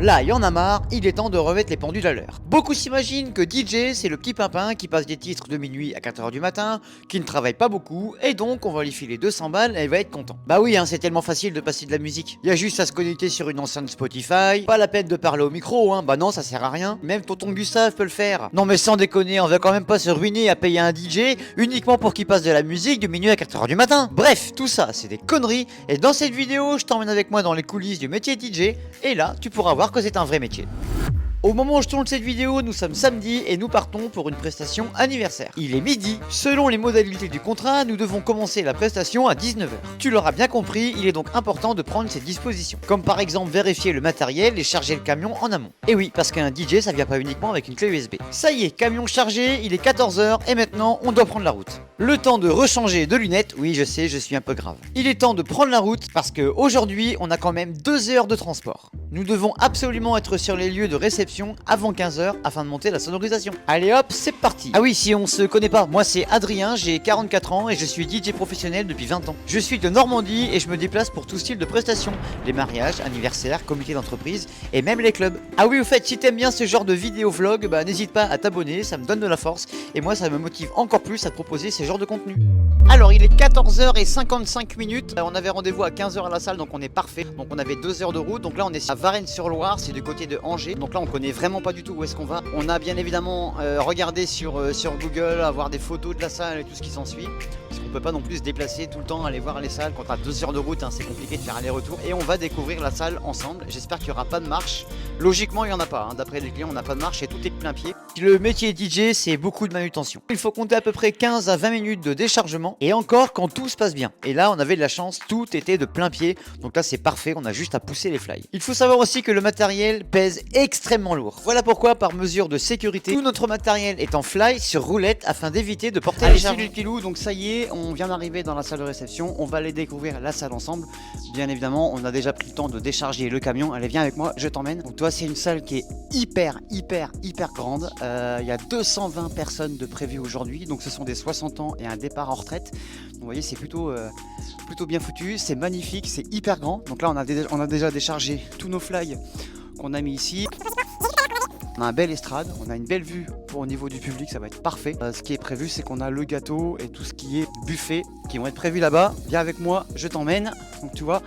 là y en a marre, il est temps de remettre les pendules à l'heure. Beaucoup s'imaginent que DJ c'est le petit pimpin qui passe des titres de minuit à 4h du matin, qui ne travaille pas beaucoup, et donc on va lui filer 200 balles et il va être content. Bah oui, hein, c'est tellement facile de passer de la musique. Y a juste à se connecter sur une enceinte Spotify, pas la peine de parler au micro, hein, bah non ça sert à rien. Même tonton Gustave peut le faire. Non mais sans déconner, on va quand même pas se ruiner à payer un DJ uniquement pour qu'il passe de la musique de minuit à 4h du matin. Bref, tout ça c'est des conneries, et dans cette vidéo je t'emmène avec moi dans les coulisses du métier DJ, et là tu pourras voir que c'est un vrai métier. Au moment où je tourne cette vidéo, nous sommes samedi et nous partons pour une prestation anniversaire. Il est midi. Selon les modalités du contrat, nous devons commencer la prestation à 19h. Tu l'auras bien compris, il est donc important de prendre ses dispositions. Comme par exemple vérifier le matériel et charger le camion en amont. Et oui, parce qu'un DJ ça vient pas uniquement avec une clé USB. Ça y est, camion chargé, il est 14h et maintenant on doit prendre la route. Le temps de rechanger de lunettes, oui je sais, je suis un peu grave. Il est temps de prendre la route parce que aujourd'hui on a quand même 2 heures de transport. Nous devons absolument être sur les lieux de réception avant 15h afin de monter la sonorisation. Allez hop, c'est parti. Ah oui, si on se connaît pas, moi c'est Adrien, j'ai 44 ans et je suis DJ professionnel depuis 20 ans. Je suis de Normandie et je me déplace pour tout style de prestations. Les mariages, anniversaires, comités d'entreprise et même les clubs. Ah oui, au fait, si t'aimes bien ce genre de vidéo vlog, bah n'hésite pas à t'abonner, ça me donne de la force et moi ça me motive encore plus à te proposer ce genre de contenu. Alors il est 14h55, on avait rendez-vous à 15h à la salle donc on est parfait. Donc on avait 2 heures de route, donc là on est à Varennes-sur-Loire, c'est du côté de Angers. Donc là on connaît vraiment pas du tout où est-ce qu'on va. On a bien évidemment regardé sur Google, avoir des photos de la salle et tout ce qui s'ensuit. Parce qu'on peut pas non plus se déplacer tout le temps, aller voir les salles. Quand t'as 2 heures de route, hein, c'est compliqué de faire aller-retour. Et on va découvrir la salle ensemble. J'espère qu'il n'y aura pas de marche. Logiquement il n'y en a pas, hein. D'après les clients on n'a pas de marche et tout est plein pied. Le métier DJ c'est beaucoup de manutention. Il faut compter à peu près 15 à 20 minutes de déchargement. Et encore quand tout se passe bien. Et là on avait de la chance, tout était de plein pied. Donc là c'est parfait, on a juste à pousser les fly. Il faut savoir aussi que le matériel pèse extrêmement lourd. Voilà pourquoi par mesure de sécurité, tout notre matériel est en fly sur roulette afin d'éviter de porter les charges. Salut le pilou, donc ça y est, on vient d'arriver dans la salle de réception. On va aller découvrir la salle ensemble. Bien évidemment, on a déjà pris le temps de décharger le camion. Allez viens avec moi, je t'emmène. Donc toi c'est une salle qui est hyper grande. Il y a 220 personnes de prévues aujourd'hui. Donc ce sont des 60 ans et un départ en retraite. Donc, vous voyez c'est plutôt bien foutu. C'est magnifique, c'est hyper grand. Donc là on a déjà déchargé tous nos fly qu'on a mis ici. On a un bel estrade, on a une belle vue au niveau du public, ça va être parfait. Ce qui est prévu, c'est qu'on a le gâteau et tout ce qui est buffet qui vont être prévus là-bas. Viens avec moi, je t'emmène. Donc tu vois,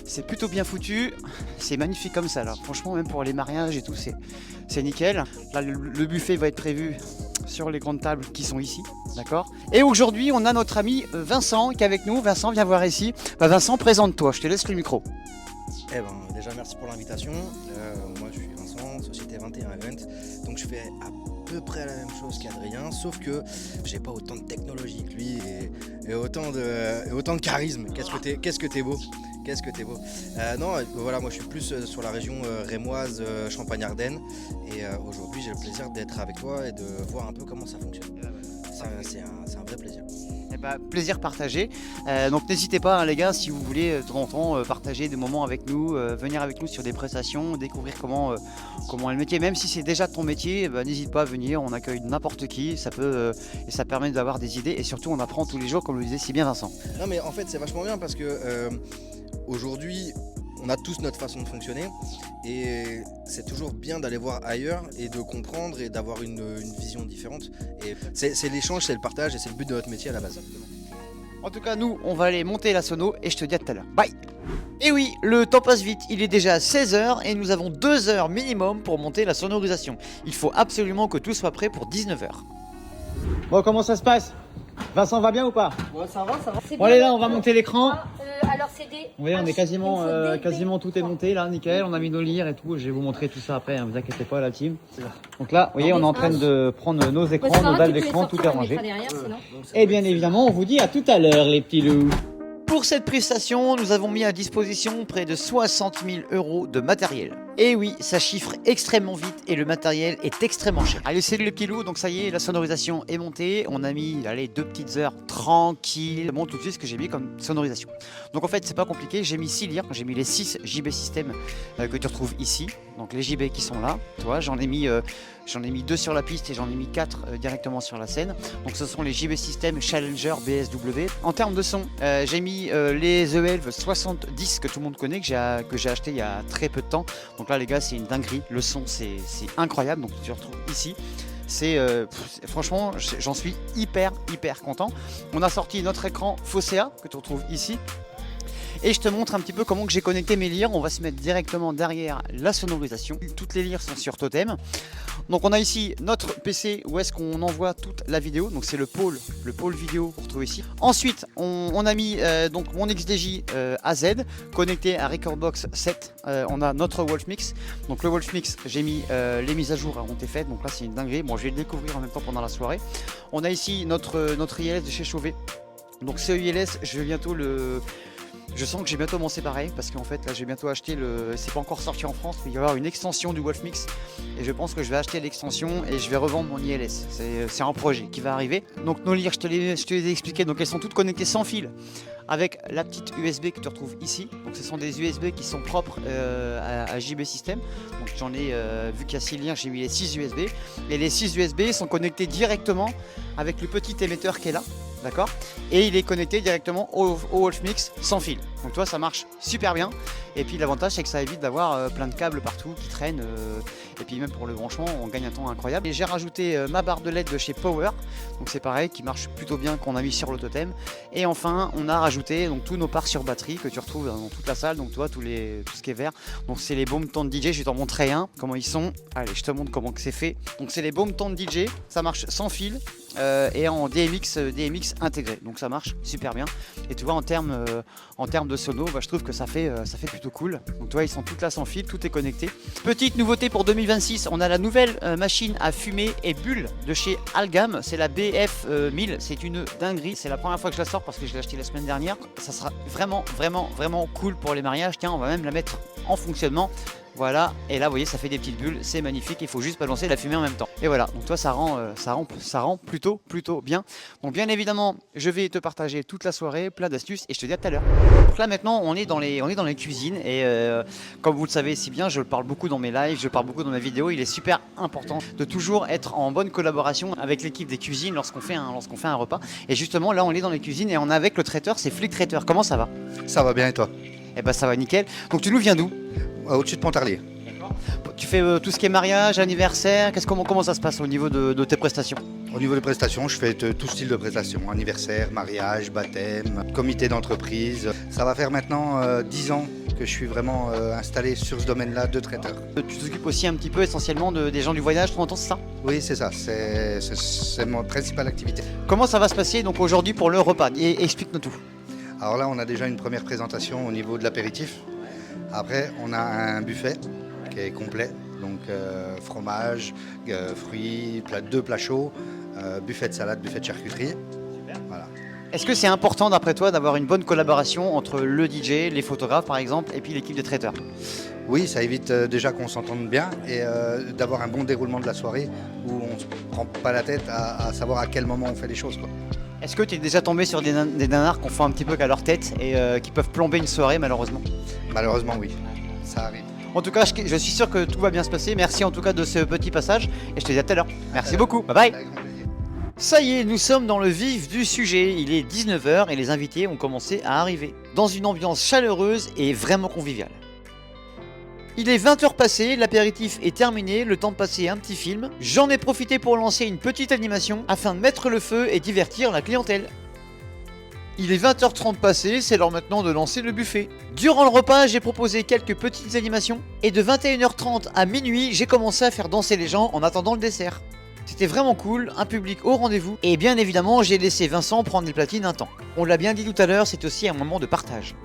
c'est plutôt bien foutu, c'est magnifique comme ça là. Franchement, même pour les mariages et tout, c'est nickel. Là, le buffet va être prévu sur les grandes tables qui sont ici, d'accord. Et aujourd'hui, on a notre ami Vincent qui est avec nous. Vincent, viens voir ici. Vincent, présente-toi, je te laisse le micro. Eh ben, déjà merci pour l'invitation. Moi je suis Vincent, Société 21 Event. Donc je fais à peu près la même chose qu'Adrien, sauf que j'ai pas autant de technologie que lui et autant de charisme. Qu'est-ce que t'es beau. Qu'est-ce que t'es beau. Non, voilà, moi je suis plus sur la région rémoise, Champagne-Ardenne. Et aujourd'hui j'ai le plaisir d'être avec toi et de voir un peu comment ça fonctionne. C'est un vrai plaisir. Eh ben, plaisir partagé. Donc n'hésitez pas, hein, les gars, si vous voulez de temps en temps partager des moments avec nous, venir avec nous sur des prestations, découvrir comment est le métier. Même si c'est déjà ton métier, n'hésite pas à venir. On accueille n'importe qui. Ça peut et ça permet d'avoir des idées. Et surtout, on apprend tous les jours, comme le disait si bien Vincent. Non, mais en fait, c'est vachement bien parce que aujourd'hui, on a tous notre façon de fonctionner et c'est toujours bien d'aller voir ailleurs et de comprendre et d'avoir une vision différente. Et c'est l'échange, c'est le partage et c'est le but de notre métier à la base. En tout cas, nous, on va aller monter la sono et je te dis à tout à l'heure. Bye. Et oui, le temps passe vite, il est déjà 16h et nous avons 2 heures minimum pour monter la sonorisation. Il faut absolument que tout soit prêt pour 19h. Bon, comment ça se passe? Vincent va bien ou pas? Ouais, ça va. Bon, allez là, on va monter l'écran. Alors c'est des... Vous voyez, on est quasiment tout est monté là, nickel. On a mis nos lyres et tout. Je vais vous montrer tout ça après, hein, vous inquiétez pas la team. Donc là, vous voyez, on est en train de prendre nos écrans, nos dalles d'écran, tout est rangé. Et bien évidemment, on vous dit à tout à l'heure, les petits loups. Pour cette prestation, nous avons mis à disposition près de 60 000 € de matériel. Et oui, ça chiffre extrêmement vite et le matériel est extrêmement cher. Allez, salut les petits loups, donc ça y est, la sonorisation est montée. On a mis, allez, 2 petites heures tranquilles. Je montre tout de suite ce que j'ai mis comme sonorisation. Donc en fait, c'est pas compliqué, j'ai mis 6 lyres, j'ai mis les 6 JB System que tu retrouves ici. Donc les JB qui sont là, tu vois, j'en ai mis 2 sur la piste et j'en ai mis 4 directement sur la scène. Donc ce sont les JB System Challenger BSW. En termes de son, j'ai mis les The Elv 70 que tout le monde connaît, que j'ai acheté il y a très peu de temps. Donc Donc là les gars c'est une dinguerie, le son c'est incroyable, donc tu retrouves ici. Franchement j'en suis hyper content. On a sorti notre écran Fosséa que tu retrouves ici. Et je te montre un petit peu comment que j'ai connecté mes lyres. On va se mettre directement derrière la sonorisation. Toutes les lyres sont sur Totem. Donc on a ici notre PC où est-ce qu'on envoie toute la vidéo. Donc c'est le pôle vidéo qu'on retrouve ici. Ensuite on a mis donc mon XDJ AZ connecté à Recordbox 7. On a notre Wolfmix. Donc le Wolfmix, j'ai mis les mises à jour ont été faites. Donc là c'est une dinguerie. Bon je vais le découvrir en même temps pendant la soirée. On a ici notre ILS de chez Chauvet. Donc ce ILS je sens que j'ai bientôt m'en séparer parce qu'en fait là j'ai bientôt acheté c'est pas encore sorti en France, mais il va y avoir une extension du Wolfmix et je pense que je vais acheter l'extension et je vais revendre mon ILS. C'est un projet qui va arriver. Donc nos lyres, je te les ai expliquées, donc elles sont toutes connectées sans fil avec la petite USB que tu retrouves ici. Donc ce sont des USB qui sont propres à JB System. Donc j'en ai vu qu'il y a 6 liens, j'ai mis les 6 USB et les 6 USB sont connectés directement avec le petit émetteur qui est là. D'accord. Et il est connecté directement au Wolfmix sans fil. Donc toi ça marche super bien. Et puis l'avantage c'est que ça évite d'avoir plein de câbles partout qui traînent. Et puis même pour le branchement on gagne un temps incroyable. Et j'ai rajouté ma barre de LED de chez Power. Donc c'est pareil, qui marche plutôt bien, qu'on a mis sur le totem. Et enfin on a rajouté donc tous nos parts sur batterie que tu retrouves dans toute la salle. Donc toi tout ce qui est vert. Donc c'est les baumes tentes DJ, je vais t'en montrer un, comment ils sont. Allez je te montre comment que c'est fait. Donc c'est les baumes tentes DJ, ça marche sans fil. Et en DMX intégré, donc ça marche super bien. Et tu vois en termes de sono, je trouve que ça fait plutôt cool. Donc tu vois ils sont toutes là sans fil, tout est connecté. Petite nouveauté pour 2026, on a la nouvelle machine à fumée et bulles de chez Algam, c'est la BF 1000, c'est une dinguerie. C'est la première fois que je la sors parce que je l'ai acheté la semaine dernière. Ça sera vraiment cool pour les mariages. Tiens, on va même la mettre en fonctionnement. Voilà, et là vous voyez ça fait des petites bulles, c'est magnifique, il faut juste balancer la fumée en même temps. Et voilà, donc toi ça rend plutôt bien. Donc bien évidemment, je vais te partager toute la soirée, plein d'astuces, et je te dis à tout à l'heure. Donc là maintenant on est dans les cuisines, et comme vous le savez si bien, je le parle beaucoup dans mes lives, je parle beaucoup dans mes vidéos, il est super important de toujours être en bonne collaboration avec l'équipe des cuisines lorsqu'on fait un repas. Et justement là on est dans les cuisines et on est avec le traiteur, c'est Flick Traiteur. Comment ça va? Ça va bien et toi? Eh ben ça va nickel. Donc tu nous viens d'où? Au-dessus de Pontarlier. Tu fais tout ce qui est mariage, anniversaire, comment ça se passe au niveau de tes prestations? Au niveau des prestations, je fais tout style de prestations, anniversaire, mariage, baptême, comité d'entreprise. Ça va faire maintenant 10 ans que je suis vraiment installé sur ce domaine-là de traiteur. Tu t'occupes aussi un petit peu essentiellement des gens du voyage, ton temps, c'est ça? Oui, c'est ça, c'est mon principale activité. Comment ça va se passer donc aujourd'hui pour le repas? Et explique-nous tout. Alors là, on a déjà une première présentation au niveau de l'apéritif. Après, on a un buffet qui est complet, donc fromage, fruits, deux plats chauds, buffet de salade, buffet de charcuterie. Voilà. Est-ce que c'est important d'après toi d'avoir une bonne collaboration entre le DJ, les photographes par exemple, et puis l'équipe des traiteurs? Oui, ça évite déjà qu'on s'entende bien et d'avoir un bon déroulement de la soirée où on ne se prend pas la tête à savoir à quel moment on fait les choses, quoi. Est-ce que tu es déjà tombé sur des nanars qu'on fait un petit peu qu'à leur tête et qui peuvent plomber une soirée malheureusement? Malheureusement oui, ça arrive. En tout cas, je suis sûr que tout va bien se passer. Merci en tout cas de ce petit passage et je te dis à tout à l'heure. Merci beaucoup, bye bye. Ça y est, nous sommes dans le vif du sujet. Il est 19 h et les invités ont commencé à arriver dans une ambiance chaleureuse et vraiment conviviale. Il est 20 h passées, l'apéritif est terminé, le temps de passer un petit film. J'en ai profité pour lancer une petite animation afin de mettre le feu et divertir la clientèle. Il est 20 h 30 passées, c'est l'heure maintenant de lancer le buffet. Durant le repas, j'ai proposé quelques petites animations et de 21 h 30 à minuit, j'ai commencé à faire danser les gens en attendant le dessert. C'était vraiment cool, un public au rendez-vous et bien évidemment, j'ai laissé Vincent prendre les platines un temps. On l'a bien dit tout à l'heure, c'est aussi un moment de partage.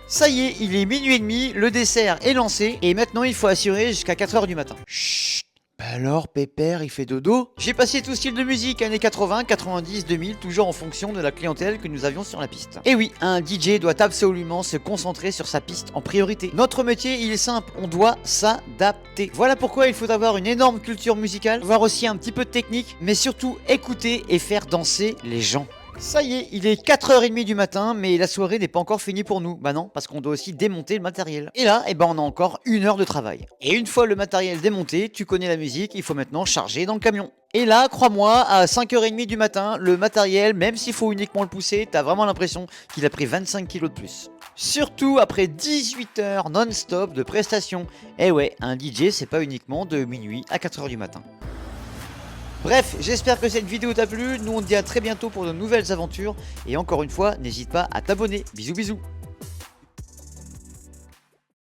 Ça y est, il est minuit et demi, le dessert est lancé et maintenant il faut assurer jusqu'à 4 h du matin. Chut. Bah alors, Pépère, il fait dodo? J'ai passé tout style de musique, années 80, 90, 2000, toujours en fonction de la clientèle que nous avions sur la piste. Et oui, un DJ doit absolument se concentrer sur sa piste en priorité. Notre métier, il est simple, on doit s'adapter. Voilà pourquoi il faut avoir une énorme culture musicale, avoir aussi un petit peu de technique, mais surtout écouter et faire danser les gens. Ça y est, il est 4 h 30 du matin, mais la soirée n'est pas encore finie pour nous. Bah non, parce qu'on doit aussi démonter le matériel. Et là, on a encore 1 heure de travail. Et une fois le matériel démonté, tu connais la musique, il faut maintenant charger dans le camion. Et là, crois-moi, à 5h30 du matin, le matériel, même s'il faut uniquement le pousser, t'as vraiment l'impression qu'il a pris 25 kilos de plus. Surtout après 18 heures non-stop de prestations. Eh ouais, un DJ c'est pas uniquement de minuit à 4h du matin. Bref, j'espère que cette vidéo t'a plu, nous on te dit à très bientôt pour de nouvelles aventures, et encore une fois, n'hésite pas à t'abonner. Bisous bisous.